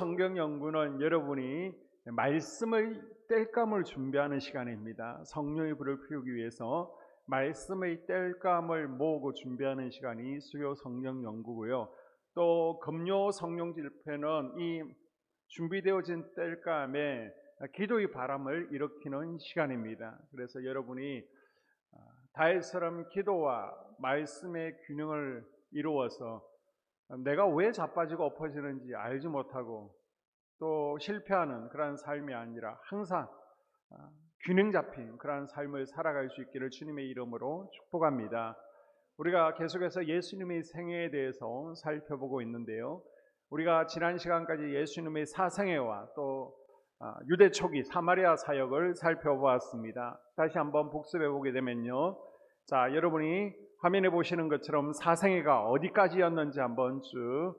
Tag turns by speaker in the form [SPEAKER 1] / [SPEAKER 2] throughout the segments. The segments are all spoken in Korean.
[SPEAKER 1] 성경 연구는 여러분이 말씀의 땔감을 준비하는 시간입니다. 성령의 불을 피우기 위해서 말씀의 땔감을 모으고 준비하는 시간이 수요 성경 연구고요. 또 금요 성령 집회는 이 준비되어진 땔감에 기도의 바람을 일으키는 시간입니다. 그래서 여러분이 다윗처럼 기도와 말씀의 균형을 이루어서 내가 왜 자빠지고 엎어지는지 알지 못하고 또 실패하는 그러한 삶이 아니라 항상 균형 잡힌 그러한 삶을 살아갈 수 있기를 주님의 이름으로 축복합니다. 우리가 계속해서 예수님의 생애에 대해서 살펴보고 있는데요. 우리가 지난 시간까지 예수님의 사생애와 또 유대 초기 사마리아 사역을 살펴보았습니다. 다시 한번 복습해 보게 되면요. 자, 여러분이 화면에 보시는 것처럼 사생애가 어디까지였는지 한번 쭉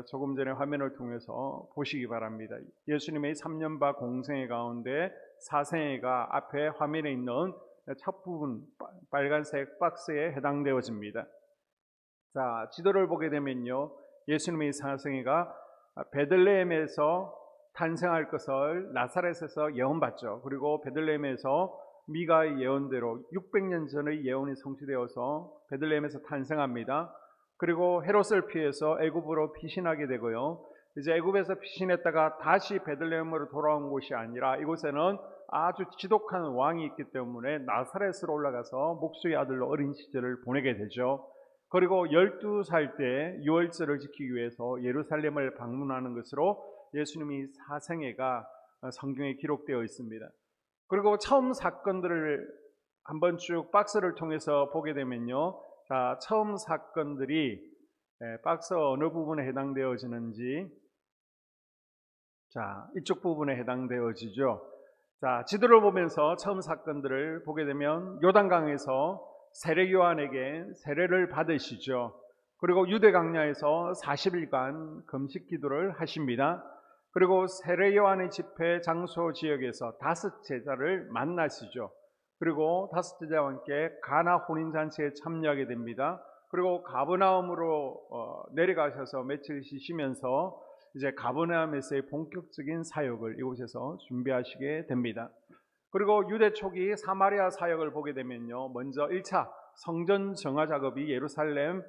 [SPEAKER 1] 조금 전에 화면을 통해서 보시기 바랍니다. 예수님의 3년바 공생애 가운데 사생애가 앞에 화면에 있는 첫 부분 빨간색 박스에 해당되어집니다. 자, 지도를 보게 되면요. 예수님의 사생애가 베들레헴에서 탄생할 것을 나사렛에서 예언받죠. 그리고 베들레헴에서 미가의 예언대로 600년 전의 예언이 성취되어서 베들레헴에서 탄생합니다. 그리고 헤롯을 피해서 애굽으로 피신하게 되고요. 이제 애굽에서 피신했다가 다시 베들레헴으로 돌아온 곳이 아니라 이곳에는 아주 지독한 왕이 있기 때문에 나사렛으로 올라가서 목수의 아들로 어린 시절을 보내게 되죠. 그리고 12살 때 유월절을 지키기 위해서 예루살렘을 방문하는 것으로 예수님이 사생애가 성경에 기록되어 있습니다. 그리고 처음 사건들을 한번 쭉 박스를 통해서 보게 되면요. 자, 처음 사건들이 박스 어느 부분에 해당되어지는지, 자, 이쪽 부분에 해당되어지죠. 자, 지도를 보면서 처음 사건들을 보게 되면 요단강에서 세례 요한에게 세례를 받으시죠. 그리고 유대 광야에서 40일간 금식 기도를 하십니다. 그리고 세례 요한의 집회 장소 지역에서 5 제자를 만나시죠. 그리고 5 제자와 함께 가나 혼인잔치에 참여하게 됩니다. 그리고 가버나움으로 내려가셔서 며칠 쉬시면서 이제 가버나움에서의 본격적인 사역을 이곳에서 준비하시게 됩니다. 그리고 유대 초기 사마리아 사역을 보게 되면요. 먼저 1차 성전 정화 작업이 예루살렘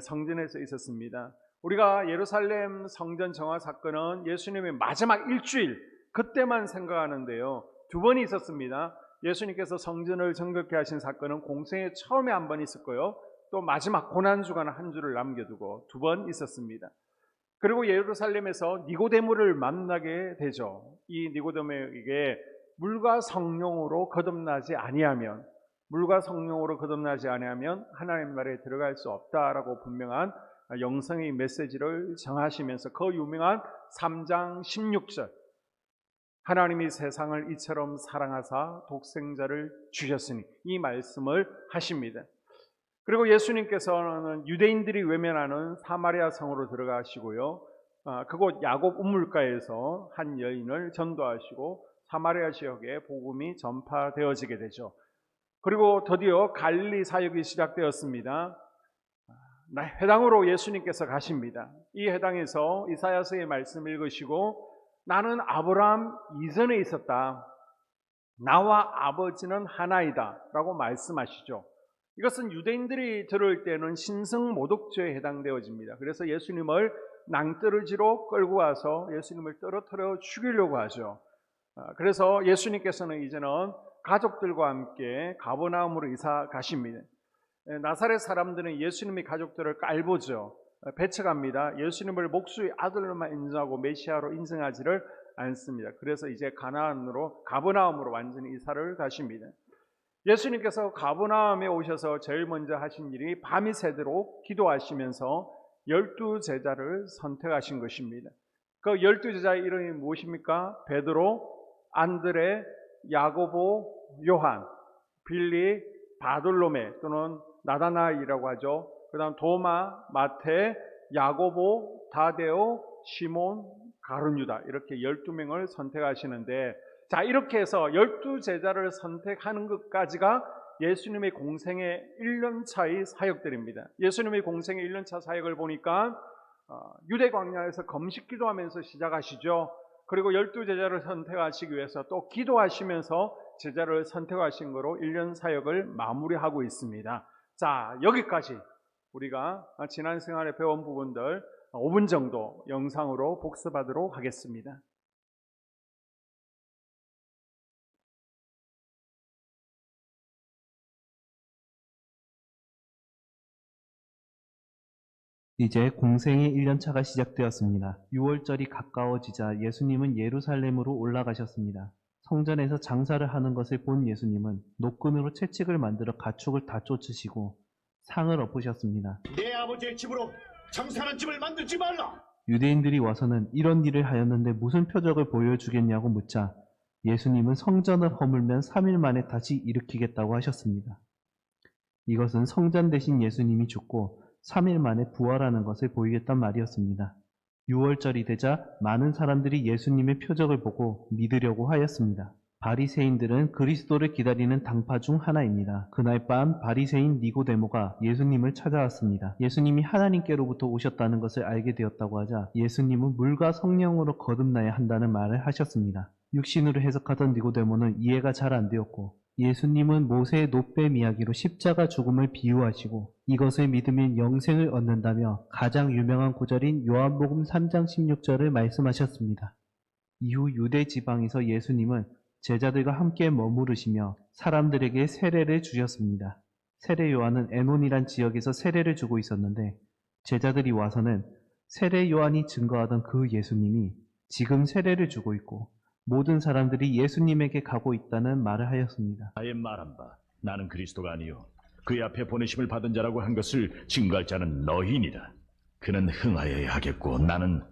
[SPEAKER 1] 성전에서 있었습니다. 우리가 예루살렘 성전 정화 사건은 예수님의 마지막 일주일 그때만 생각하는데요. 2번이 있었습니다. 예수님께서 성전을 정결케 하신 사건은 공생애 처음에 한 번 있었고요. 또 마지막 고난주간 한 주를 남겨두고 2번 있었습니다. 그리고 예루살렘에서 니고데모를 만나게 되죠. 이 니고데모에게 물과 성령으로 거듭나지 아니하면 하나님 나라에 들어갈 수 없다라고 분명한 영성의 메시지를 정하시면서 그 유명한 3장 16절 하나님이 세상을 이처럼 사랑하사 독생자를 주셨으니 이 말씀을 하십니다. 그리고 예수님께서는 유대인들이 외면하는 사마리아 성으로 들어가시고요. 그곳 야곱 우물가에서 한 여인을 전도하시고 사마리아 지역에 복음이 전파되어지게 되죠. 그리고 드디어 갈릴리 사역이 시작되었습니다. 회당으로 예수님께서 가십니다. 이 회당에서 이사야서의 말씀 읽으시고 나는 아브라함 이전에 있었다. 나와 아버지는 하나이다 라고 말씀하시죠. 이것은 유대인들이 들을 때는 신성모독죄에 해당되어집니다. 그래서 예수님을 낭떠러지로 끌고 와서 예수님을 떨어뜨려 죽이려고 하죠. 그래서 예수님께서는 이제는 가족들과 함께 가버나움으로 이사 가십니다. 나사렛 사람들은 예수님의 가족들을 깔보죠. 배척합니다. 예수님을 목수의 아들로만 인정하고 메시아로 인정하지를 않습니다. 그래서 이제 가버나움으로 완전히 이사를 가십니다. 예수님께서 가버나움에 오셔서 제일 먼저 하신 일이 밤이 새도록 기도하시면서 12제자를 선택하신 것입니다. 그 12제자의 이름이 무엇입니까? 베드로, 안드레, 야고보, 요한, 빌리, 바돌로메 또는 나다나이라고 하죠. 그 다음 도마, 마테, 야고보, 다데오, 시몬, 가룟유다 이렇게 12명을 선택하시는데 자 이렇게 해서 12제자를 선택하는 것까지가 예수님의 공생의 1년차의 사역들입니다. 예수님의 공생의 1년차 사역을 보니까 유대 광야에서 금식 기도하면서 시작하시죠. 그리고 12제자를 선택하시기 위해서 또 기도하시면서 제자를 선택하신 거로 1년 사역을 마무리하고 있습니다. 자, 여기까지 우리가 지난 생활에 배운 부분들 5분 정도 영상으로 복습하도록 하겠습니다.
[SPEAKER 2] 이제 공생의 1년차가 시작되었습니다. 6월절이 가까워지자 예수님은 예루살렘으로 올라가셨습니다. 성전에서 장사를 하는 것을 본 예수님은 노끈으로 채찍을 만들어 가축을 다 쫓으시고 상을 엎으셨습니다.
[SPEAKER 3] 내 아버지의 집으로 장사하는 집을 만들지 말라.
[SPEAKER 2] 유대인들이 와서는 이런 일을 하였는데 무슨 표적을 보여주겠냐고 묻자 예수님은 성전을 허물면 3일 만에 다시 일으키겠다고 하셨습니다. 이것은 성전 대신 예수님이 죽고 3일 만에 부활하는 것을 보이겠단 말이었습니다. 6월절이 되자 많은 사람들이 예수님의 표적을 보고 믿으려고 하였습니다. 바리새인들은 그리스도를 기다리는 당파 중 하나입니다. 그날 밤 바리새인 니고데모가 예수님을 찾아왔습니다. 예수님이 하나님께로부터 오셨다는 것을 알게 되었다고 하자 예수님은 물과 성령으로 거듭나야 한다는 말을 하셨습니다. 육신으로 해석하던 니고데모는 이해가 잘 안 되었고 예수님은 모세의 노뱀 이야기로 십자가 죽음을 비유하시고 이것을 믿으면 영생을 얻는다며 가장 유명한 구절인 요한복음 3장 16절을 말씀하셨습니다. 이후 유대 지방에서 예수님은 제자들과 함께 머무르시며 사람들에게 세례를 주셨습니다. 세례 요한은 에논이란 지역에서 세례를 주고 있었는데 제자들이 와서는 세례 요한이 증거하던 그 예수님이 지금 세례를 주고 있고 모든 사람들이 예수님에게 가고 있다는 말을 하였습니다.
[SPEAKER 3] 나의 말한 바 나는 그리스도가 아니요 그의 앞에 보내심을 받은 자라고 한 것을 증거할 자는 너희니라. 그는 흥하여야 하겠고 나는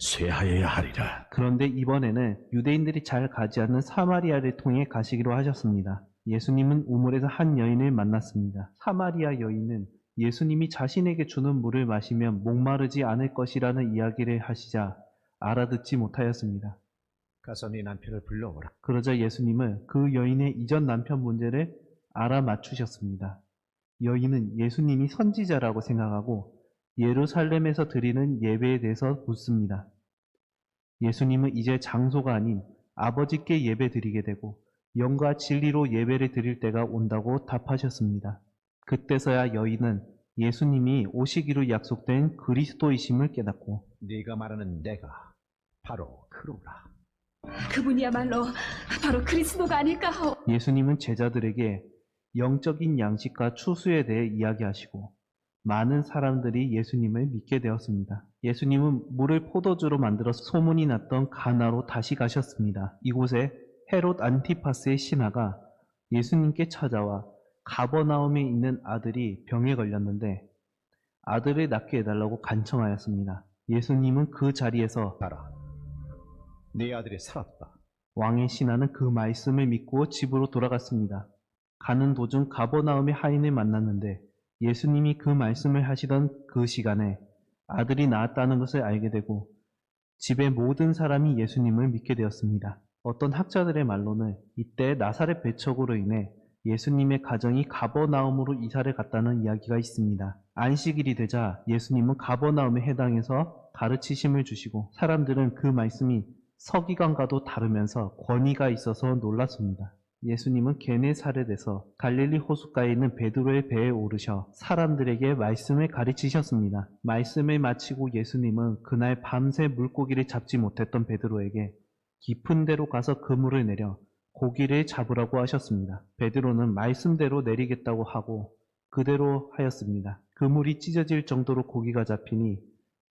[SPEAKER 3] 쇠하여야 하리라.
[SPEAKER 2] 그런데 이번에는 유대인들이 잘 가지 않는 사마리아를 통해 가시기로 하셨습니다. 예수님은 우물에서 한 여인을 만났습니다. 사마리아 여인은 예수님이 자신에게 주는 물을 마시면 목마르지 않을 것이라는 이야기를 하시자 알아듣지 못하였습니다.
[SPEAKER 4] 가서 네 남편을 불러오라.
[SPEAKER 2] 그러자 예수님은 그 여인의 이전 남편 문제를 알아맞추셨습니다. 여인은 예수님이 선지자라고 생각하고 예루살렘에서 드리는 예배에 대해서 묻습니다. 예수님은 이제 장소가 아닌 아버지께 예배 드리게 되고 영과 진리로 예배를 드릴 때가 온다고 답하셨습니다. 그때서야 여인은 예수님이 오시기로 약속된 그리스도이심을 깨닫고
[SPEAKER 4] 네가 말하는 내가 바로 그로라.
[SPEAKER 5] 그분이야말로 바로 그리스도가 아닐까 하오.
[SPEAKER 2] 예수님은 제자들에게 영적인 양식과 추수에 대해 이야기하시고 많은 사람들이 예수님을 믿게 되었습니다. 예수님은 물을 포도주로 만들어 소문이 났던 가나로 다시 가셨습니다. 이곳에 헤롯 안티파스의 신하가 예수님께 찾아와 가버나움에 있는 아들이 병에 걸렸는데 아들을 낫게 해달라고 간청하였습니다. 예수님은 그 자리에서
[SPEAKER 4] 봐라, 네 아들이 살았다.
[SPEAKER 2] 왕의 신하는 그 말씀을 믿고 집으로 돌아갔습니다. 가는 도중 가버나움의 하인을 만났는데 예수님이 그 말씀을 하시던 그 시간에 아들이 낳았다는 것을 알게 되고 집의 모든 사람이 예수님을 믿게 되었습니다. 어떤 학자들의 말로는 이때 나사렛 배척으로 인해 예수님의 가정이 가버나움으로 이사를 갔다는 이야기가 있습니다. 안식일이 되자 예수님은 가버나움에 해당해서 가르치심을 주시고 사람들은 그 말씀이 서기관과도 다르면서 권위가 있어서 놀랐습니다. 예수님은 게네사렛에서 갈릴리 호숫가에 있는 베드로의 배에 오르셔 사람들에게 말씀을 가르치셨습니다. 말씀을 마치고 예수님은 그날 밤새 물고기를 잡지 못했던 베드로에게 깊은 데로 가서 그물을 내려 고기를 잡으라고 하셨습니다. 베드로는 말씀대로 내리겠다고 하고 그대로 하였습니다. 그물이 찢어질 정도로 고기가 잡히니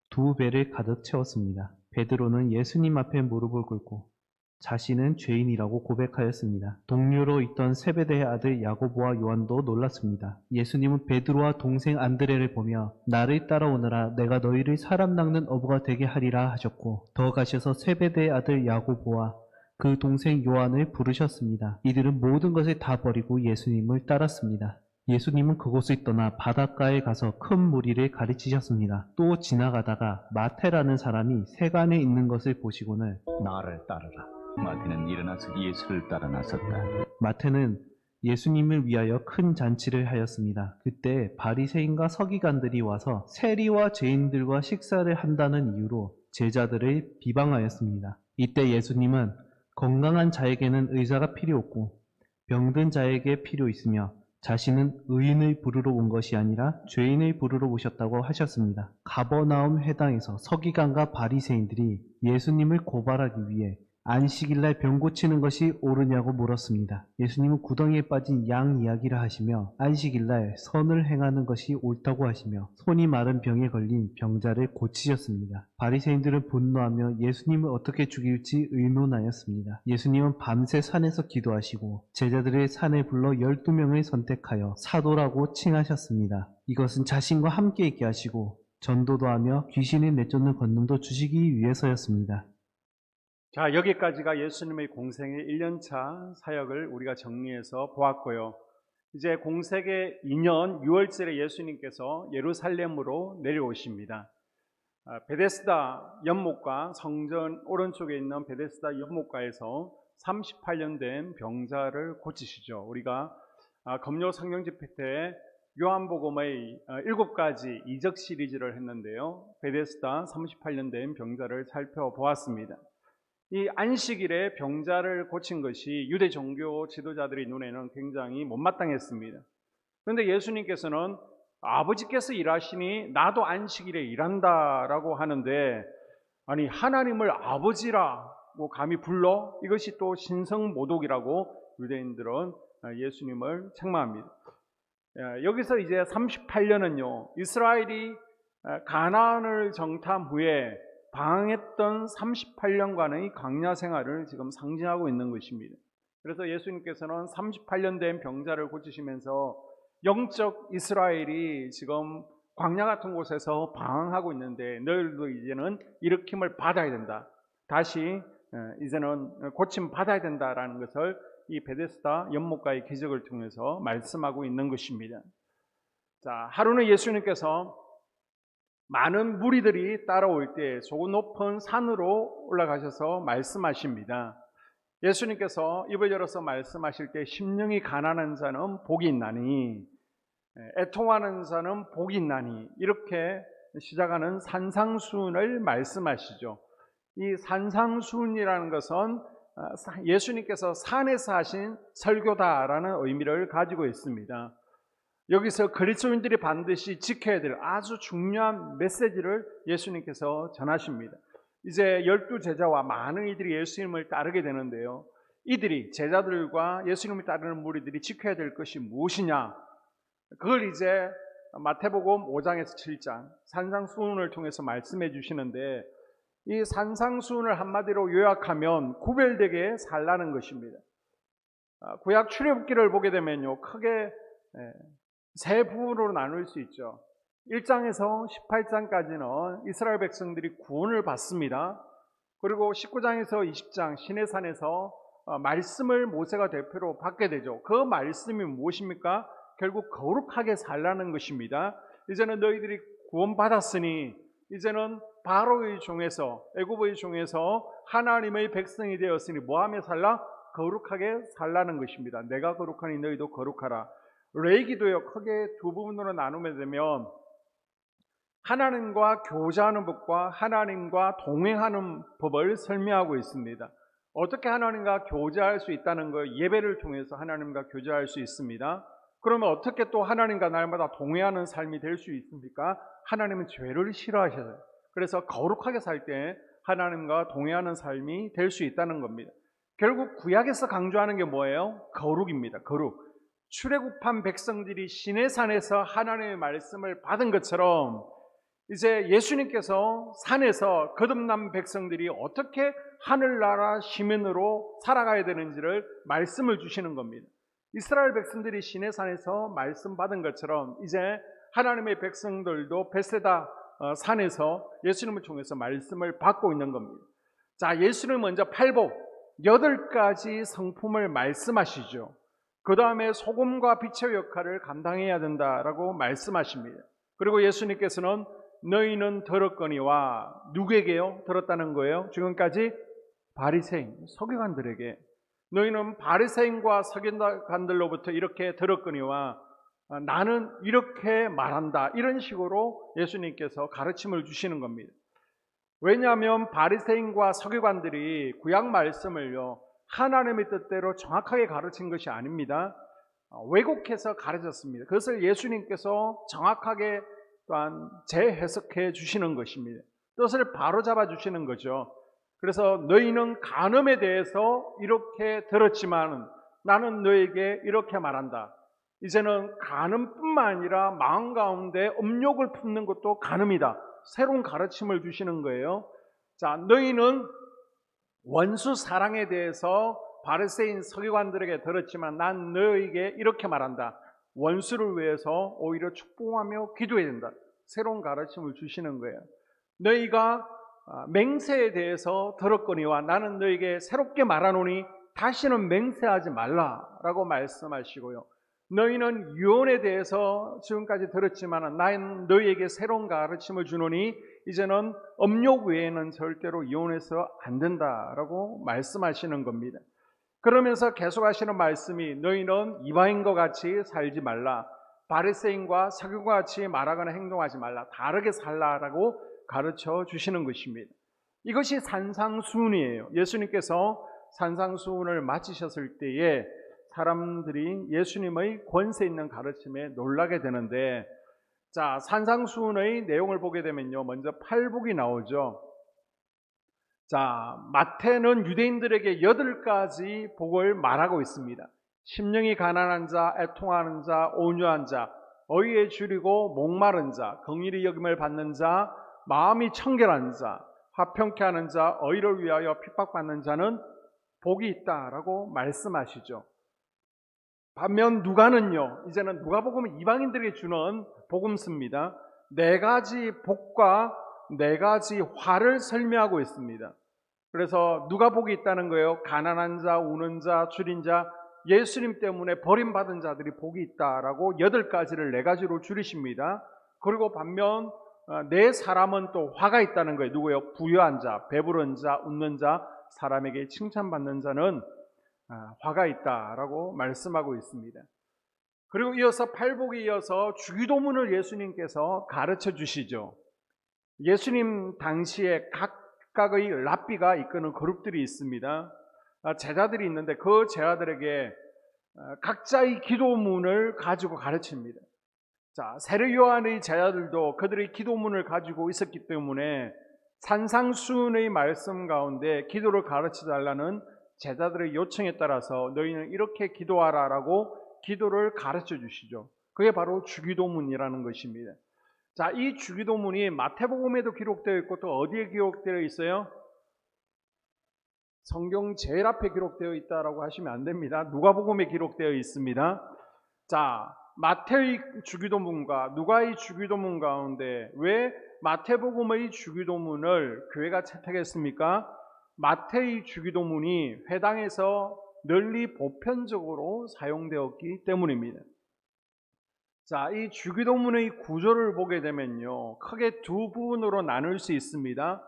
[SPEAKER 2] 2배를 가득 채웠습니다. 베드로는 예수님 앞에 무릎을 꿇고 자신은 죄인이라고 고백하였습니다. 동료로 있던 세베대의 아들 야고보와 요한도 놀랐습니다. 예수님은 베드로와 동생 안드레를 보며 나를 따라오너라 내가 너희를 사람 낚는 어부가 되게 하리라 하셨고 더 가셔서 세베대의 아들 야고보와 그 동생 요한을 부르셨습니다. 이들은 모든 것을 다 버리고 예수님을 따랐습니다. 예수님은 그곳을 떠나 바닷가에 가서 큰 무리를 가르치셨습니다. 또 지나가다가 마태라는 사람이 세간에 있는 것을 보시고는
[SPEAKER 4] 나를 따르라.
[SPEAKER 6] 마태는 일어나서 예수를 따라 나섰다.
[SPEAKER 2] 마태는 예수님을 위하여 큰 잔치를 하였습니다. 그때 바리새인과 서기관들이 와서 세리와 죄인들과 식사를 한다는 이유로 제자들을 비방하였습니다. 이때 예수님은 건강한 자에게는 의사가 필요 없고 병든 자에게 필요 있으며 자신은 의인을 부르러 온 것이 아니라 죄인을 부르러 오셨다고 하셨습니다. 가버나움 회당에서 서기관과 바리새인들이 예수님을 고발하기 위해 안식일날 병 고치는 것이 옳으냐고 물었습니다. 예수님은 구덩이에 빠진 양 이야기를 하시며 안식일날 선을 행하는 것이 옳다고 하시며 손이 마른 병에 걸린 병자를 고치셨습니다. 바리새인들은 분노하며 예수님을 어떻게 죽일지 의논하였습니다. 예수님은 밤새 산에서 기도하시고 제자들의 산에 불러 12명을 선택하여 사도라고 칭하셨습니다. 이것은 자신과 함께 있게 하시고 전도도 하며 귀신을 내쫓는 권능도 주시기 위해서였습니다.
[SPEAKER 1] 자, 여기까지가 예수님의 공생의 1년차 사역을 우리가 정리해서 보았고요. 이제 공생의 2년 6월절에 예수님께서 예루살렘으로 내려오십니다. 베데스다 연못가, 성전 오른쪽에 있는 베데스다 연못가에서 38년 된 병자를 고치시죠. 우리가 금요 성경 집회 때 요한복음의 7가지 이적 시리즈를 했는데요. 베데스다 38년 된 병자를 살펴보았습니다. 이 안식일에 병자를 고친 것이 유대 종교 지도자들의 눈에는 굉장히 못마땅했습니다. 그런데 예수님께서는 아버지께서 일하시니 나도 안식일에 일한다라고 하는데, 아니 하나님을 아버지라고 감히 불러? 이것이 또 신성모독이라고 유대인들은 예수님을 책망합니다. 여기서 이제 38년은요, 이스라엘이 가나안을 정탐 후에 방황했던 38년간의 광야 생활을 지금 상징하고 있는 것입니다. 그래서 예수님께서는 38년 된 병자를 고치시면서 영적 이스라엘이 지금 광야 같은 곳에서 방황하고 있는데 너희들도 이제는 일으킴을 받아야 된다. 다시 이제는 고침 받아야 된다라는 것을 이 베데스다 연못가의 기적을 통해서 말씀하고 있는 것입니다. 자, 하루는 예수님께서 많은 무리들이 따라올 때 조금 높은 산으로 올라가셔서 말씀하십니다. 예수님께서 입을 열어서 말씀하실 때 심령이 가난한 자는 복이 있나니 애통하는 자는 복이 있나니 이렇게 시작하는 산상수훈을 말씀하시죠. 이 산상수훈이라는 것은 예수님께서 산에서 하신 설교다라는 의미를 가지고 있습니다. 여기서 그리스도인들이 반드시 지켜야 될 아주 중요한 메시지를 예수님께서 전하십니다. 이제 12제자와 많은 이들이 예수님을 따르게 되는데요. 이들이 제자들과 예수님을 따르는 무리들이 지켜야 될 것이 무엇이냐? 그걸 이제 마태복음 5장에서 7장 산상수훈을 통해서 말씀해 주시는데, 이 산상수훈을 한마디로 요약하면 구별되게 살라는 것입니다. 구약 출애굽기를 보게 되면요, 크게 세 부분으로 나눌 수 있죠. 1장에서 18장까지는 이스라엘 백성들이 구원을 받습니다. 그리고 19장에서 20장 시내산에서 말씀을 모세가 대표로 받게 되죠. 그 말씀이 무엇입니까? 결국 거룩하게 살라는 것입니다. 이제는 너희들이 구원받았으니 이제는 바로의 종에서, 애굽의 종에서 하나님의 백성이 되었으니 뭐하며 살라? 거룩하게 살라는 것입니다. 내가 거룩하니 너희도 거룩하라. 레위기도요, 크게 두 부분으로 나누게 되면 하나님과 교제하는 법과 하나님과 동행하는 법을 설명하고 있습니다. 어떻게 하나님과 교제할 수 있다는 걸 예배를 통해서 하나님과 교제할 수 있습니다. 그러면 어떻게 또 하나님과 날마다 동행하는 삶이 될 수 있습니까? 하나님은 죄를 싫어하셔요. 그래서 거룩하게 살 때 하나님과 동행하는 삶이 될 수 있다는 겁니다. 결국 구약에서 강조하는 게 뭐예요? 거룩입니다. 거룩. 출애굽한 백성들이 시내산에서 하나님의 말씀을 받은 것처럼 이제 예수님께서 산에서 거듭난 백성들이 어떻게 하늘나라 시민으로 살아가야 되는지를 말씀을 주시는 겁니다. 이스라엘 백성들이 시내산에서 말씀 받은 것처럼 이제 하나님의 백성들도 베세다 산에서 예수님을 통해서 말씀을 받고 있는 겁니다. 자, 예수는 먼저 팔복 8가지 성품을 말씀하시죠. 그 다음에 소금과 빛의 역할을 감당해야 된다라고 말씀하십니다. 그리고 예수님께서는 너희는 들었거니와 누구에게요? 들었다는 거예요. 지금까지 바리새인, 서기관들에게 너희는 바리새인과 서기관들로부터 이렇게 들었거니와 나는 이렇게 말한다. 이런 식으로 예수님께서 가르침을 주시는 겁니다. 왜냐하면 바리새인과 서기관들이 구약 말씀을요, 하나님의 뜻대로 정확하게 가르친 것이 아닙니다. 왜곡해서 가르쳤습니다. 그것을 예수님께서 정확하게 또한 재해석해 주시는 것입니다. 뜻을 바로잡아 주시는 거죠. 그래서 너희는 간음에 대해서 이렇게 들었지만 나는 너에게 이렇게 말한다. 이제는 간음뿐만 아니라 마음 가운데 음욕을 품는 것도 간음이다. 새로운 가르침을 주시는 거예요. 자, 너희는 원수 사랑에 대해서 바리새인 서기관들에게 들었지만 난 너에게 이렇게 말한다. 원수를 위해서 오히려 축복하며 기도해야 된다. 새로운 가르침을 주시는 거예요. 너희가 맹세에 대해서 들었거니와 나는 너에게 새롭게 말하노니 다시는 맹세하지 말라라고 말씀하시고요. 너희는 유언에 대해서 지금까지 들었지만 나는 너희에게 새로운 가르침을 주노니 이제는 음욕 외에는 절대로 이혼해서 안 된다라고 말씀하시는 겁니다. 그러면서 계속하시는 말씀이 너희는 이방인과 같이 살지 말라. 바리새인과 서기관과 같이 말하거나 행동하지 말라. 다르게 살라라고 가르쳐 주시는 것입니다. 이것이 산상수훈이에요. 예수님께서 산상수훈을 마치셨을 때에 사람들이 예수님의 권세 있는 가르침에 놀라게 되는데, 자, 산상수훈의 내용을 보게 되면요, 먼저 팔복이 나오죠. 자, 마태는 유대인들에게 8가지 복을 말하고 있습니다. 심령이 가난한 자, 애통하는 자, 온유한 자, 어이에 줄이고 목마른 자, 긍휼히 여김을 받는 자, 마음이 청결한 자, 화평케 하는 자, 어이를 위하여 핍박받는 자는 복이 있다라고 말씀하시죠. 반면 누가는요, 이제는 누가복음은 이방인들에게 주는 복음서입니다. 4가지 복과 4가지 화를 설명하고 있습니다. 그래서 누가 복이 있다는 거예요. 가난한 자, 우는 자, 줄인 자, 예수님 때문에 버림받은 자들이 복이 있다라고 8가지를 4가지로 줄이십니다. 그리고 반면 내 사람은 또 화가 있다는 거예요. 누구예요? 부유한 자, 배부른 자, 웃는 자, 사람에게 칭찬받는 자는 화가 있다라고 말씀하고 있습니다. 그리고 이어서 팔복에 이어서 주기도문을 예수님께서 가르쳐 주시죠. 예수님 당시에 각각의 랍비가 이끄는 그룹들이 있습니다. 제자들이 있는데 그 제자들에게 각자의 기도문을 가지고 가르칩니다. 자, 세례 요한의 제자들도 그들의 기도문을 가지고 있었기 때문에 산상수훈의 말씀 가운데 기도를 가르쳐 달라는 제자들의 요청에 따라서 너희는 이렇게 기도하라라고 기도를 가르쳐 주시죠. 그게 바로 주기도문이라는 것입니다. 자, 이 주기도문이 마태복음에도 기록되어 있고 또 어디에 기록되어 있어요? 성경 제일 앞에 기록되어 있다라고 하시면 안 됩니다. 누가복음에 기록되어 있습니다. 자, 마태의 주기도문과 누가의 주기도문 가운데 왜 마태복음의 주기도문을 교회가 채택했습니까? 마태의 주기도문이 회당에서 널리 보편적으로 사용되었기 때문입니다. 자, 이 주기도문의 구조를 보게 되면요, 크게 2부분으로 나눌 수 있습니다.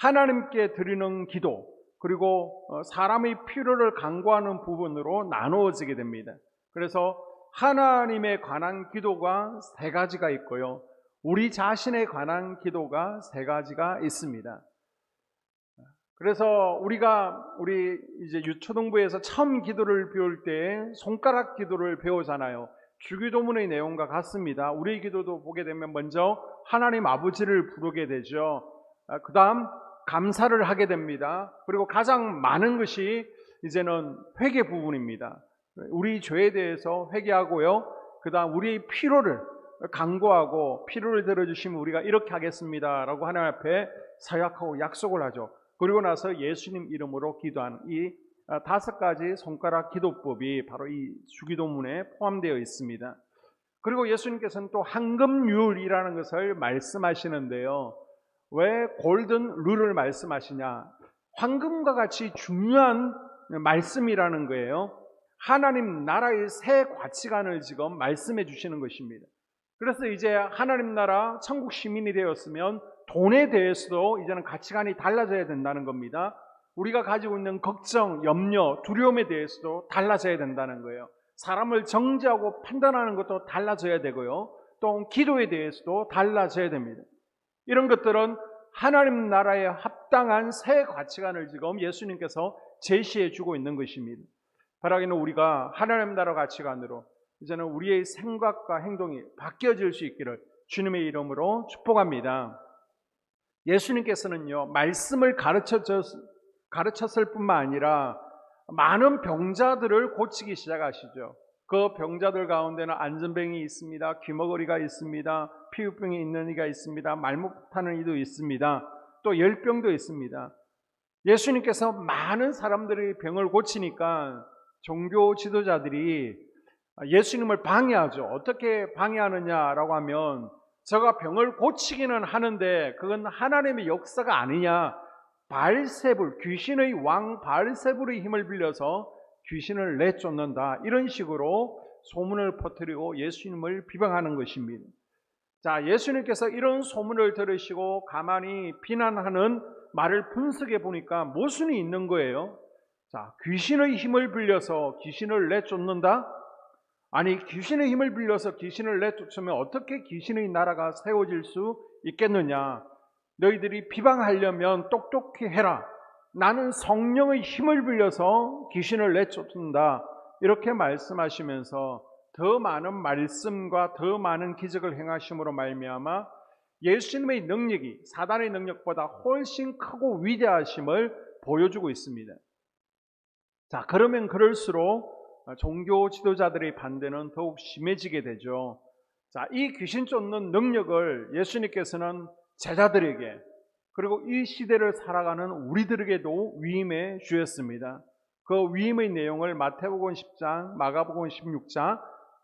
[SPEAKER 1] 하나님께 드리는 기도, 그리고 사람의 필요를 간구하는 부분으로 나누어지게 됩니다. 그래서 하나님에 관한 기도가 3가지가 있고요, 우리 자신에 관한 기도가 3가지가 있습니다. 그래서 우리 이제 유초등부에서 처음 기도를 배울 때 손가락 기도를 배우잖아요. 주기도문의 내용과 같습니다. 우리 기도도 보게 되면 먼저 하나님 아버지를 부르게 되죠. 그 다음 감사를 하게 됩니다. 그리고 가장 많은 것이 이제는 회개 부분입니다. 우리 죄에 대해서 회개하고요, 그 다음 우리의 필요를 간구하고 필요를 들어주시면 우리가 이렇게 하겠습니다 라고 하나님 앞에 서약하고 약속을 하죠. 그리고 나서 예수님 이름으로 기도하는 이 5가지 손가락 기도법이 바로 이 주기도문에 포함되어 있습니다. 그리고 예수님께서는 또 황금률이라는 것을 말씀하시는데요, 왜 골든 룰을 말씀하시냐? 황금과 같이 중요한 말씀이라는 거예요. 하나님 나라의 새 가치관을 지금 말씀해 주시는 것입니다. 그래서 이제 하나님 나라 천국 시민이 되었으면 돈에 대해서도 이제는 가치관이 달라져야 된다는 겁니다. 우리가 가지고 있는 걱정, 염려, 두려움에 대해서도 달라져야 된다는 거예요. 사람을 정죄하고 판단하는 것도 달라져야 되고요. 또 기도에 대해서도 달라져야 됩니다. 이런 것들은 하나님 나라에 합당한 새 가치관을 지금 예수님께서 제시해 주고 있는 것입니다. 바라기는 우리가 하나님 나라 가치관으로 이제는 우리의 생각과 행동이 바뀌어질 수 있기를 주님의 이름으로 축복합니다. 예수님께서는요, 말씀을 가르쳤을 뿐만 아니라 많은 병자들을 고치기 시작하시죠. 그 병자들 가운데는 안전병이 있습니다. 귀머거리가 있습니다. 피부병이 있는 이가 있습니다. 말 못하는 이도 있습니다. 또 열병도 있습니다. 예수님께서 많은 사람들의 병을 고치니까 종교 지도자들이 예수님을 방해하죠. 어떻게 방해하느냐라고 하면 저가 병을 고치기는 하는데 그건 하나님의 역사가 아니냐, 바알세불, 귀신의 왕 바알세불의 힘을 빌려서 귀신을 내쫓는다, 이런 식으로 소문을 퍼뜨리고 예수님을 비방하는 것입니다. 자, 예수님께서 이런 소문을 들으시고 가만히 비난하는 말을 분석해 보니까 모순이 있는 거예요. 자, 귀신의 힘을 빌려서 귀신을 내쫓는다? 아니, 귀신의 힘을 빌려서 귀신을 내쫓으면 어떻게 귀신의 나라가 세워질 수 있겠느냐? 너희들이 비방하려면 똑똑히 해라. 나는 성령의 힘을 빌려서 귀신을 내쫓는다. 이렇게 말씀하시면서 더 많은 말씀과 더 많은 기적을 행하심으로 말미암아 예수님의 능력이 사단의 능력보다 훨씬 크고 위대하심을 보여주고 있습니다. 자, 그러면 그럴수록 종교 지도자들의 반대는 더욱 심해지게 되죠. 자, 이 귀신 쫓는 능력을 예수님께서는 제자들에게, 그리고 이 시대를 살아가는 우리들에게도 위임해 주셨습니다. 그 위임의 내용을 마태복음 10장, 마가복음 16장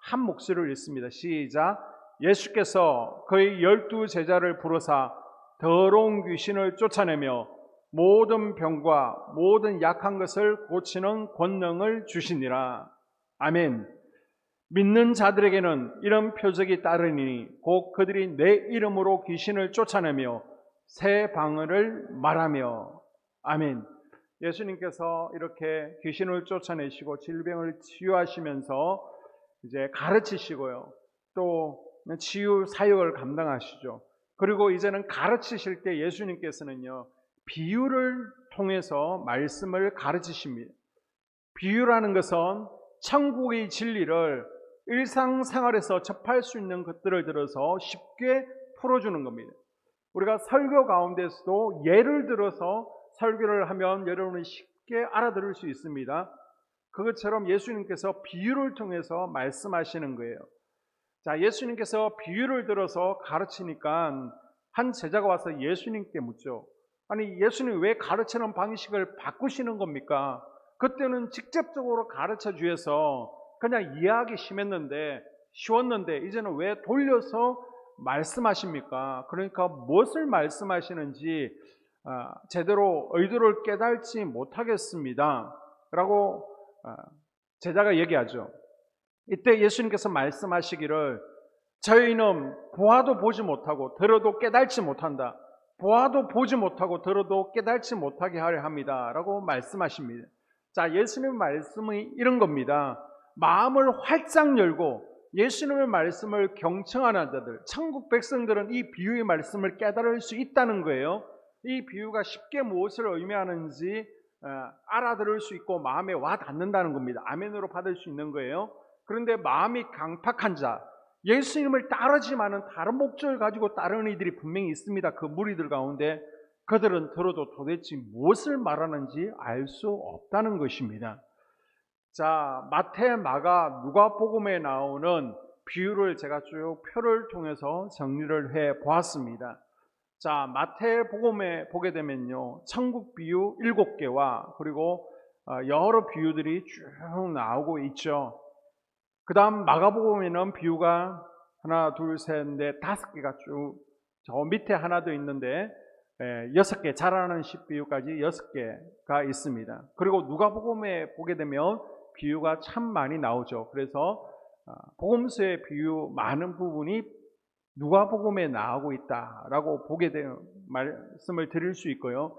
[SPEAKER 1] 한 목소리로 읽습니다. 시작. 예수께서 그의 12 제자를 부르사 더러운 귀신을 쫓아내며 모든 병과 모든 약한 것을 고치는 권능을 주시니라. 아멘. 믿는 자들에게는 이런 표적이 따르니 곧 그들이 내 이름으로 귀신을 쫓아내며 새 방언을 말하며. 아멘. 예수님께서 이렇게 귀신을 쫓아내시고 질병을 치유하시면서 이제 가르치시고요. 또 치유 사역을 감당하시죠. 그리고 이제는 가르치실 때 예수님께서는요, 비유를 통해서 말씀을 가르치십니다. 비유라는 것은 천국의 진리를 일상생활에서 접할 수 있는 것들을 들어서 쉽게 풀어주는 겁니다. 우리가 설교 가운데서도 예를 들어서 설교를 하면 여러분이 쉽게 알아들을 수 있습니다. 그것처럼 예수님께서 비유를 통해서 말씀하시는 거예요. 자, 예수님께서 비유를 들어서 가르치니까 한 제자가 와서 예수님께 묻죠. 아니, 예수님 왜 가르치는 방식을 바꾸시는 겁니까? 그때는 직접적으로 가르쳐 주셔서 그냥 이해하기 쉬웠는데 이제는 왜 돌려서 말씀하십니까? 그러니까 무엇을 말씀하시는지 제대로 의도를 깨달지 못하겠습니다 라고 제자가 얘기하죠. 이때 예수님께서 말씀하시기를 저희는 보아도 보지 못하고 들어도 깨달지 못한다. 보아도 보지 못하고 들어도 깨달지 못하게 하려 합니다 라고 말씀하십니다. 자, 예수님의 말씀이 이런 겁니다. 마음을 활짝 열고 예수님의 말씀을 경청하는 자들, 천국 백성들은 이 비유의 말씀을 깨달을 수 있다는 거예요. 이 비유가 쉽게 무엇을 의미하는지 알아들을 수 있고 마음에 와 닿는다는 겁니다. 아멘으로 받을 수 있는 거예요. 그런데 마음이 강팍한 자, 예수님을 따르지만은 다른 목적을 가지고 따르는 이들이 분명히 있습니다. 그 무리들 가운데 그들은 들어도 도대체 무엇을 말하는지 알 수 없다는 것입니다. 자, 마태, 마가, 누가복음에 나오는 비유를 제가 쭉 표를 통해서 정리를 해 보았습니다. 자, 마태복음에 보게 되면요, 천국 비유 7개와 그리고 여러 비유들이 쭉 나오고 있죠. 그 다음 마가복음에는 비유가 하나, 둘, 셋, 넷, 5개가 쭉 저 밑에 하나 더 있는데 6개, 자라나는 십비유까지 6개가 있습니다. 그리고 누가복음에 보게 되면 비유가 참 많이 나오죠. 그래서 복음서의 비유 많은 부분이 누가복음에 나오고 있다라고 보게 되는 말씀을 드릴 수 있고요.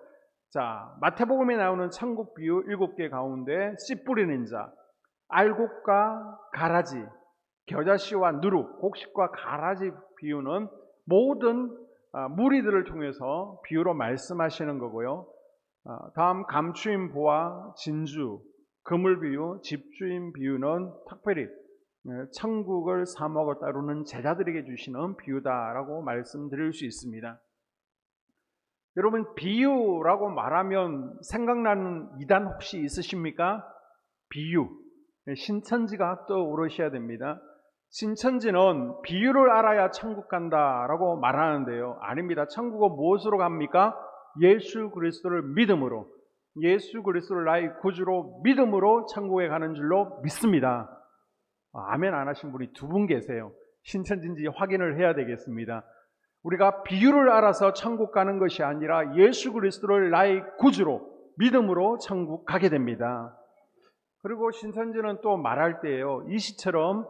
[SPEAKER 1] 자, 마태복음에 나오는 천국 비유 7개 가운데 씨 뿌리는 자, 알곡과 가라지, 겨자씨와 누룩, 곡식과 가라지 비유는 모든 무리들을 통해서 비유로 말씀하시는 거고요. 다음 감추인 보화, 진주, 그물 비유, 집주인 비유는 특별히 천국을 사모하고 따르는 제자들에게 주시는 비유다라고 말씀드릴 수 있습니다. 여러분, 비유라고 말하면 생각나는 이단 혹시 있으십니까? 비유, 신천지가 떠오르셔야 됩니다. 신천지는 비유를 알아야 천국 간다라고 말하는데요. 아닙니다. 천국은 무엇으로 갑니까? 예수 그리스도를 믿음으로, 예수 그리스도를 나의 구주로 믿음으로 천국에 가는 줄로 믿습니다. 아멘 안 하신 분이 2분 계세요. 신천지인지 확인을 해야 되겠습니다. 우리가 비유를 알아서 천국 가는 것이 아니라 예수 그리스도를 나의 구주로 믿음으로 천국 가게 됩니다. 그리고 신천지는 또 말할 때예요. 이 시처럼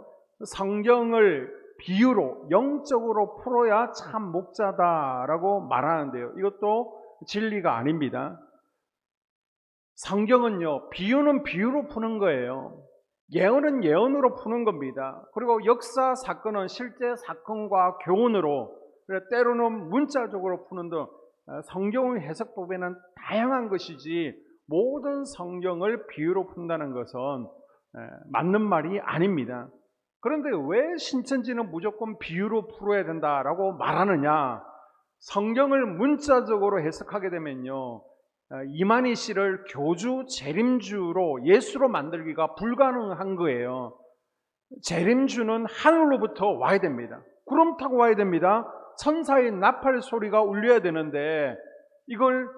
[SPEAKER 1] 성경을 비유로 영적으로 풀어야 참 목자다라고 말하는데요. 이것도 진리가 아닙니다. 성경은요, 비유는 비유로 푸는 거예요. 예언은 예언으로 푸는 겁니다. 그리고 역사 사건은 실제 사건과 교훈으로, 때로는 문자적으로 푸는 등 성경의 해석법에는 다양한 것이지 모든 성경을 비유로 푼다는 것은 맞는 말이 아닙니다. 그런데 왜 신천지는 무조건 비유로 풀어야 된다라고 말하느냐? 성경을 문자적으로 해석하게 되면요, 이만희 씨를 교주, 재림주로 예수로 만들기가 불가능한 거예요. 재림주는 하늘로부터 와야 됩니다. 구름 타고 와야 됩니다. 천사의 나팔 소리가 울려야 되는데 이걸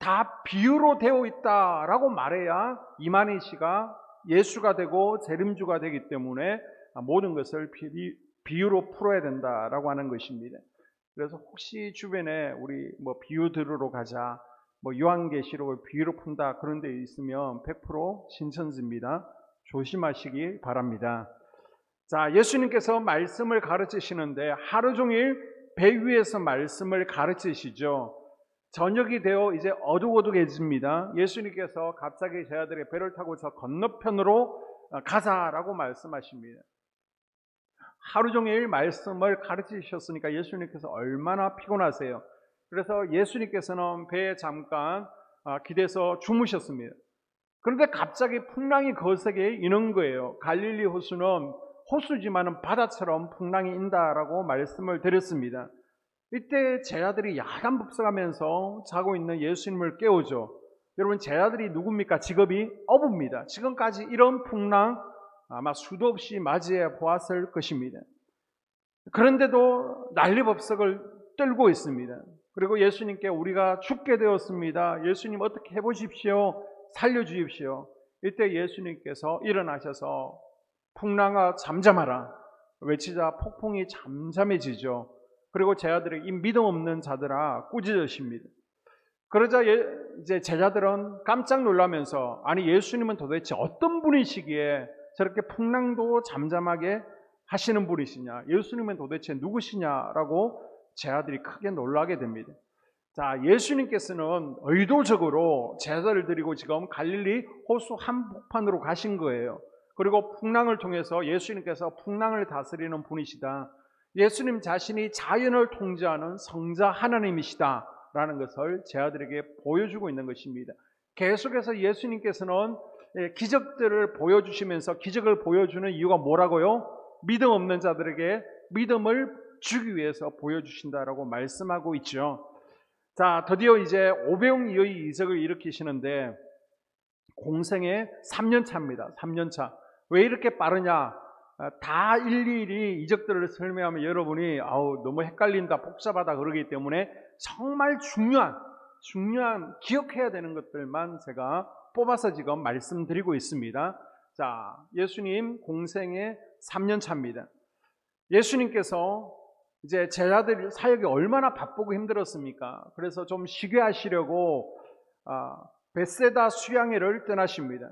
[SPEAKER 1] 다 비유로 되어 있다라고 말해야 이만희 씨가 예수가 되고 재림주가 되기 때문에 모든 것을 비유로 풀어야 된다라고 하는 것입니다. 그래서 혹시 주변에 우리 비유 들으러 가자, 요한계시록을 비유로 푼다 그런 데 있으면 100% 신천지입니다. 조심하시기 바랍니다. 자, 예수님께서 말씀을 가르치시는데 하루 종일 배 위에서 말씀을 가르치시죠. 저녁이 되어 이제 어둑어둑해집니다. 예수님께서 갑자기 제자들의 배를 타고 저 건너편으로 가자라고 말씀하십니다. 하루 종일 말씀을 가르치셨으니까 예수님께서 얼마나 피곤하세요. 그래서 예수님께서는 배에 잠깐 기대서 주무셨습니다. 그런데 갑자기 풍랑이 거세게 이는 거예요. 갈릴리 호수는 호수지만은 바다처럼 풍랑이 인다라고 말씀을 드렸습니다. 이때 제자들이 야단법석하면서 자고 있는 예수님을 깨우죠. 여러분, 제자들이 누굽니까? 직업이 어부입니다. 지금까지 이런 풍랑 아마 수도 없이 맞이해 보았을 것입니다. 그런데도 난리법석을 떨고 있습니다. 그리고 예수님께 우리가 죽게 되었습니다. 예수님 어떻게 해보십시오. 살려주십시오. 이때 예수님께서 일어나셔서 풍랑아 잠잠하라 외치자 폭풍이 잠잠해지죠. 그리고 제자들이 이 믿음 없는 자들아 꾸짖으십니다. 그러자 이제 제자들은 깜짝 놀라면서 아니 예수님은 도대체 어떤 분이시기에 저렇게 풍랑도 잠잠하게 하시는 분이시냐, 예수님은 도대체 누구시냐라고 제자들이 크게 놀라게 됩니다. 자, 예수님께서는 의도적으로 제자를 데리고 지금 갈릴리 호수 한복판으로 가신 거예요. 그리고 풍랑을 통해서 예수님께서 풍랑을 다스리는 분이시다, 예수님 자신이 자연을 통제하는 성자 하나님이시다 라는 것을 제자들에게 보여주고 있는 것입니다. 계속해서 예수님께서는 기적들을 보여주시면서 기적을 보여주는 이유가 뭐라고요? 믿음 없는 자들에게 믿음을 주기 위해서 보여주신다라고 말씀하고 있죠. 자, 드디어 이제 오병이어의 이적을 일으키시는데 공생의 3년차입니다. 3년차. 왜 이렇게 빠르냐? 다 일일이 이적들을 설명하면 여러분이 너무 헷갈린다, 복잡하다 그러기 때문에 정말 중요한 기억해야 되는 것들만 제가 뽑아서 지금 말씀드리고 있습니다. 자, 예수님 공생의 3년차입니다. 예수님께서 이제 제자들 사역이 얼마나 바쁘고 힘들었습니까? 그래서 좀 쉬게 하시려고 벳세다 수양회를 떠나십니다.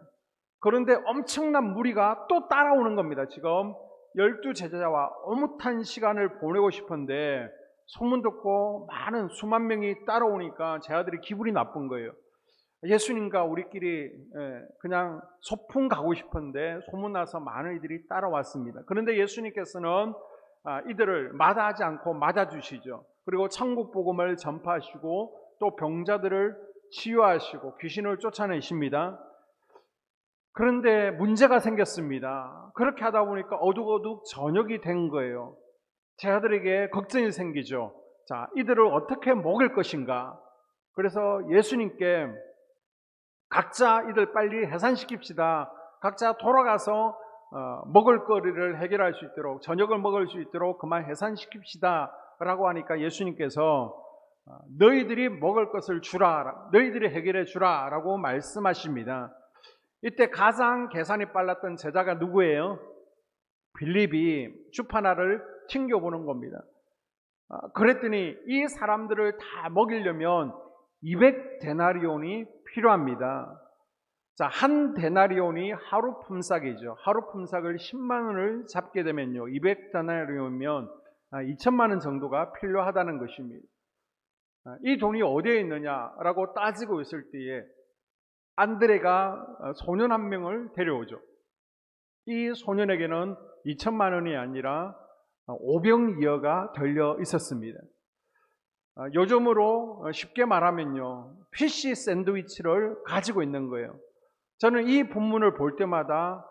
[SPEAKER 1] 그런데 엄청난 무리가 또 따라오는 겁니다. 지금 12 제자와 오붓한 시간을 보내고 싶은데 소문 듣고 많은 수만 명이 따라오니까 제자들이 기분이 나쁜 거예요. 예수님과 우리끼리 그냥 소풍 가고 싶은데 소문나서 많은 이들이 따라왔습니다. 그런데 예수님께서는 이들을 마다하지 않고 맞아주시죠. 그리고 천국 복음을 전파하시고 또 병자들을 치유하시고 귀신을 쫓아내십니다. 그런데 문제가 생겼습니다. 그렇게 하다 보니까 어둑어둑 저녁이 된 거예요. 제자들에게 걱정이 생기죠. 자, 이들을 어떻게 먹일 것인가? 그래서 예수님께 각자 이들 빨리 해산시킵시다. 각자 돌아가서 먹을 거리를 해결할 수 있도록, 저녁을 먹을 수 있도록 그만 해산시킵시다 라고 하니까 예수님께서 너희들이 먹을 것을 주라, 너희들이 해결해 주라 라고 말씀하십니다. 이때 가장 계산이 빨랐던 제자가 누구예요? 빌립이 주파나를 튕겨보는 겁니다. 그랬더니 이 사람들을 다 먹이려면 200데나리온이 필요합니다. 자, 한 데나리온이 하루 품삯이죠. 하루 품삯을 10만 원을 잡게 되면요, 200데나리온이면 2천만 원 정도가 필요하다는 것입니다. 이 돈이 어디에 있느냐라고 따지고 있을 때에 안드레가 소년 한 명을 데려오죠. 이 소년에게는 2천만 원이 아니라 오병이어가 들려 있었습니다. 요즘으로 쉽게 말하면요, 피쉬 샌드위치를 가지고 있는 거예요. 저는 이 본문을 볼 때마다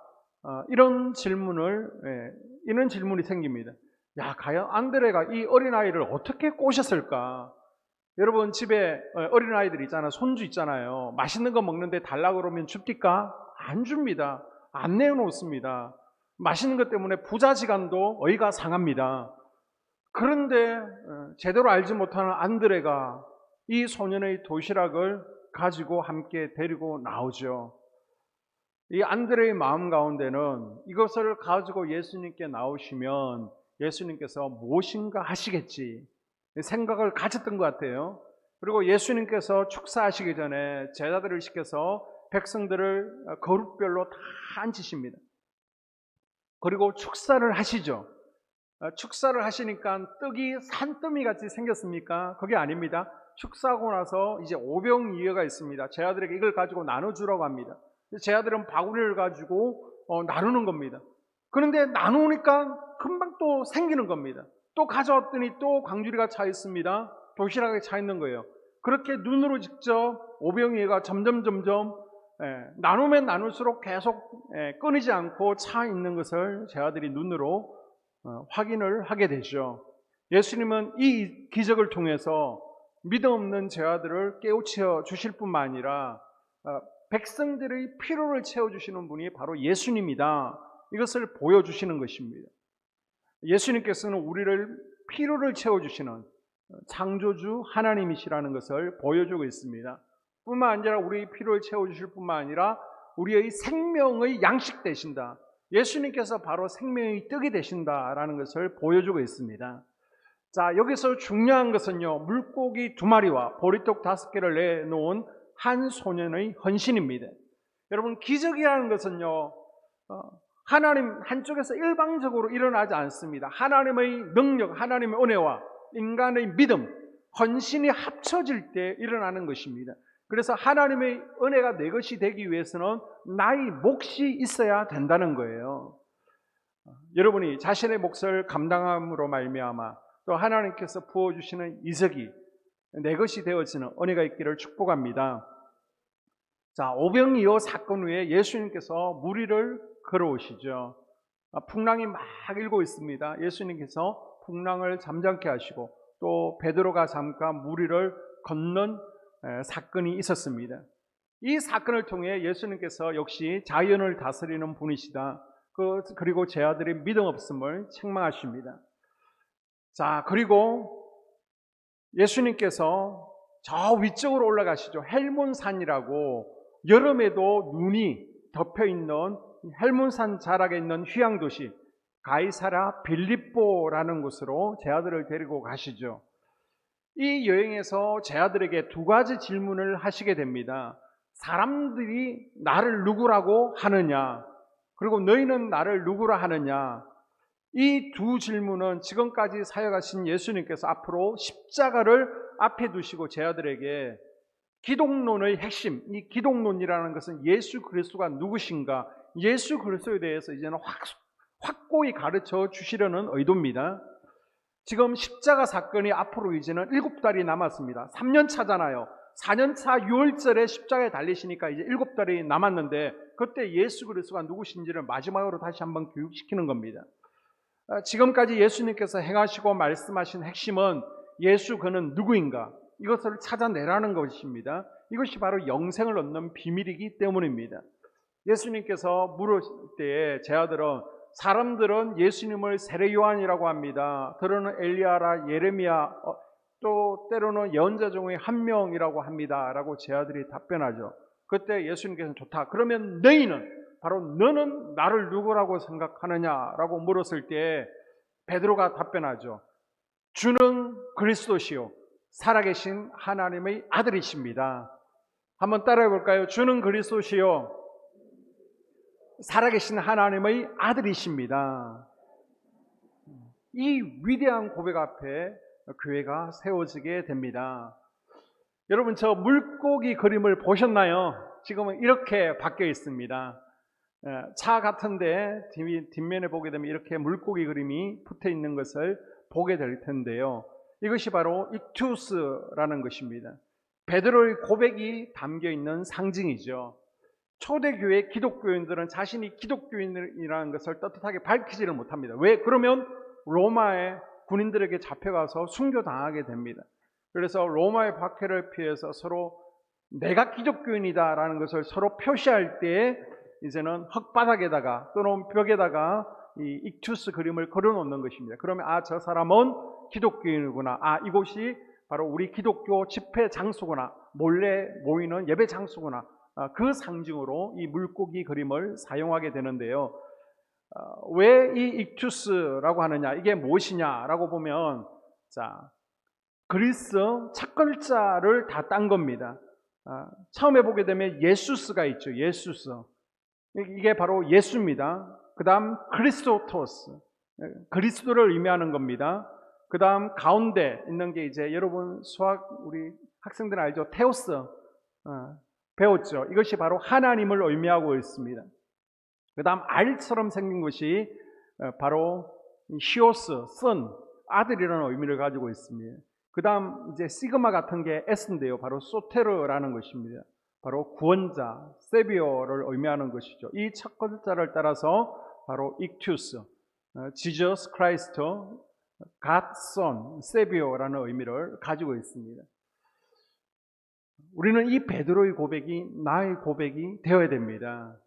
[SPEAKER 1] 이런 질문이 생깁니다. 야, 과연 안드레가 이 어린아이를 어떻게 꼬셨을까? 여러분 집에 어린아이들 있잖아요. 손주 있잖아요. 맛있는 거 먹는데 달라고 그러면 줍니까? 안 줍니다. 안 내놓습니다. 맛있는 것 때문에 부자지간도 어이가 상합니다. 그런데 제대로 알지 못하는 안드레가 이 소년의 도시락을 가지고 함께 데리고 나오죠. 이 안드레의 마음 가운데는 이것을 가지고 예수님께 나오시면 예수님께서 무엇인가 하시겠지 생각을 가졌던 것 같아요. 그리고 예수님께서 축사하시기 전에 제자들을 시켜서 백성들을 그룹별로 다 앉히십니다. 그리고 축사를 하시죠. 축사를 하시니까 떡이 산더미 같이 생겼습니까? 그게 아닙니다. 축사하고 나서 이제 오병이어가 있습니다. 제자들에게 이걸 가지고 나눠주라고 합니다. 제자들은 바구니를 가지고 나누는 겁니다. 그런데 나누니까 금방 또 생기는 겁니다. 또 가져왔더니 또 광주리가 차 있습니다. 도시락에 차 있는 거예요. 그렇게 눈으로 직접 오병이어가 점점 나누면 나눌수록 계속 끊이지 않고 차 있는 것을 제자들이 눈으로 확인을 하게 되죠. 예수님은 이 기적을 통해서 믿음 없는 제자들을 깨우쳐 주실 뿐만 아니라 백성들의 피로를 채워주시는 분이 바로 예수님이다. 이것을 보여주시는 것입니다. 예수님께서는 우리를 피로를 채워주시는 창조주 하나님이시라는 것을 보여주고 있습니다. 뿐만 아니라 우리의 피로를 채워주실 뿐만 아니라 우리의 생명의 양식 되신다. 예수님께서 바로 생명의 떡이 되신다라는 것을 보여주고 있습니다. 자, 여기서 중요한 것은요, 물고기 2마리와 보리떡 5개를 내놓은 한 소년의 헌신입니다. 여러분, 기적이라는 것은요, 하나님 한쪽에서 일방적으로 일어나지 않습니다. 하나님의 능력, 하나님의 은혜와 인간의 믿음, 헌신이 합쳐질 때 일어나는 것입니다. 그래서 하나님의 은혜가 내 것이 되기 위해서는 나의 몫이 있어야 된다는 거예요. 여러분이 자신의 몫을 감당함으로 말미암아 또 하나님께서 부어주시는 이적이 내 것이 되어지는 은혜가 있기를 축복합니다. 자, 오병이어 사건 후에 예수님께서 무리를 걸어오시죠. 풍랑이 막 일고 있습니다. 예수님께서 풍랑을 잠잠케 하시고 또 베드로가 잠깐 무리를 건넌 사건이 있었습니다. 이 사건을 통해 예수님께서 역시 자연을 다스리는 분이시다. 그리고 제 아들의 믿음 없음을 책망하십니다. 자, 그리고 예수님께서 저 위쪽으로 올라가시죠. 헬몬산이라고 여름에도 눈이 덮여 있는 헬몬산 자락에 있는 휴양도시 가이사랴 빌립보라는 곳으로 제 아들을 데리고 가시죠. 이 여행에서 제 아들에게 2가지 질문을 하시게 됩니다. 사람들이 나를 누구라고 하느냐, 그리고 너희는 나를 누구라 하느냐. 이 2 질문은 지금까지 사역하신 예수님께서 앞으로 십자가를 앞에 두시고 제 아들에게 기독론의 핵심, 이 기독론이라는 것은 예수 그리스도가 누구신가, 예수 그리스도에 대해서 이제는 확고히 가르쳐 주시려는 의도입니다. 지금 십자가 사건이 앞으로 이제는 7달이 남았습니다. 3년 차잖아요. 4년 차 6월절에 십자가에 달리시니까 이제 7달이 남았는데 그때 예수 그리스도가 누구신지를 마지막으로 다시 한번 교육시키는 겁니다. 지금까지 예수님께서 행하시고 말씀하신 핵심은 예수 그는 누구인가, 이것을 찾아내라는 것입니다. 이것이 바로 영생을 얻는 비밀이기 때문입니다. 예수님께서 물으실 때에 제 아들은 사람들은 예수님을 세례 요한이라고 합니다. 때로는 엘리야라 예레미야, 또 때로는 예언자 중에 한 명이라고 합니다 라고 제 아들이 답변하죠. 그때 예수님께서는 좋다, 그러면 너는 나를 누구라고 생각하느냐라고 물었을 때 베드로가 답변하죠. 주는 그리스도시요 살아계신 하나님의 아들이십니다. 한번 따라해 볼까요? 주는 그리스도시요 살아계신 하나님의 아들이십니다. 이 위대한 고백 앞에 교회가 세워지게 됩니다. 여러분, 저 물고기 그림을 보셨나요? 지금은 이렇게 바뀌어 있습니다. 차 같은데 뒷면에 보게 되면 이렇게 물고기 그림이 붙어 있는 것을 보게 될 텐데요. 이것이 바로 익투스라는 것입니다. 베드로의 고백이 담겨 있는 상징이죠. 초대교회 기독교인들은 자신이 기독교인이라는 것을 떳떳하게 밝히지를 못합니다. 왜? 그러면 로마의 군인들에게 잡혀가서 순교당하게 됩니다. 그래서 로마의 박해를 피해서 서로 내가 기독교인이다라는 것을 서로 표시할 때 이제는 흙바닥에다가 또는 벽에다가 이 익투스 그림을 걸어놓는 것입니다. 그러면 저 사람은 기독교인이구나, 이곳이 바로 우리 기독교 집회 장소구나, 몰래 모이는 예배 장소구나, 그 상징으로 이 물고기 그림을 사용하게 되는데요. 왜 이 익투스라고 하느냐, 이게 무엇이냐라고 보면, 그리스 첫 글자를 다 딴 겁니다. 처음에 보게 되면 예수스가 있죠. 예수스, 이게 바로 예수입니다. 그 다음 크리스토토스, 그리스도를 의미하는 겁니다. 그 다음 가운데 있는 게 이제 여러분 수학 우리 학생들 알죠? 테오스, 배웠죠. 이것이 바로 하나님을 의미하고 있습니다. 그 다음 알처럼 생긴 것이 바로 히오스, 선, 아들이라는 의미를 가지고 있습니다. 그 다음 이제 시그마 같은 게 S인데요, 바로 소테르라는 것입니다. 바로 구원자, 세비어를 의미하는 것이죠. 이 첫 글자를 따라서 바로 익투스, 지저스 크라이스트, God Son, 세비어라는 의미를 가지고 있습니다. 우리는 이 베드로의 고백이 나의 고백이 되어야 됩니다.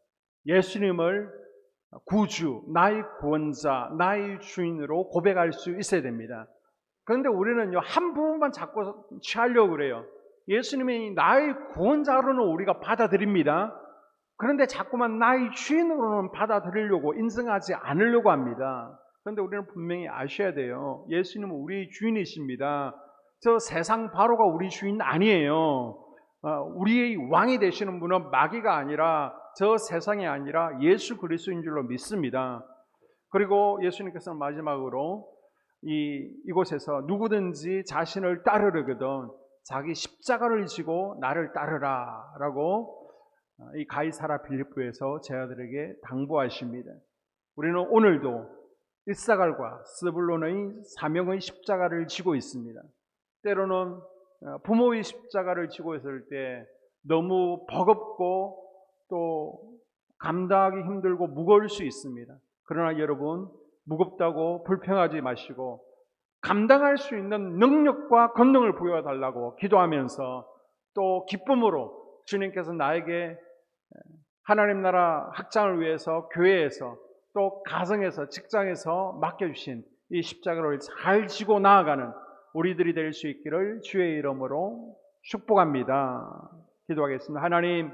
[SPEAKER 1] 예수님을 구주, 나의 구원자, 나의 주인으로 고백할 수 있어야 됩니다. 그런데 우리는요, 한 부분만 자꾸 취하려고 그래요. 예수님이 나의 구원자로는 우리가 받아들입니다. 그런데 자꾸만 나의 주인으로는 받아들이려고, 인정하지 않으려고 합니다. 그런데 우리는 분명히 아셔야 돼요. 예수님은 우리의 주인이십니다. 저 세상 바로가 우리 주인 아니에요. 우리의 왕이 되시는 분은 마귀가 아니라, 저 세상이 아니라 예수 그리스도인 줄로 믿습니다. 그리고 예수님께서는 마지막으로 이곳에서 누구든지 자신을 따르려거든 자기 십자가를 지고 나를 따르라 라고 이 가이사라 빌립보에서 제 아들에게 당부하십니다. 우리는 오늘도 이사갈과 스불론의 사명의 십자가를 지고 있습니다. 때로는 부모의 십자가를 지고 있을 때 너무 버겁고 또 감당하기 힘들고 무거울 수 있습니다. 그러나 여러분, 무겁다고 불평하지 마시고 감당할 수 있는 능력과 권능을 부여달라고 기도하면서 또 기쁨으로 주님께서 나에게 하나님 나라 확장을 위해서 교회에서 또 가정에서 직장에서 맡겨주신 이 십자가를 잘 지고 나아가는 우리들이 될 수 있기를 주의 이름으로 축복합니다. 기도하겠습니다. 하나님,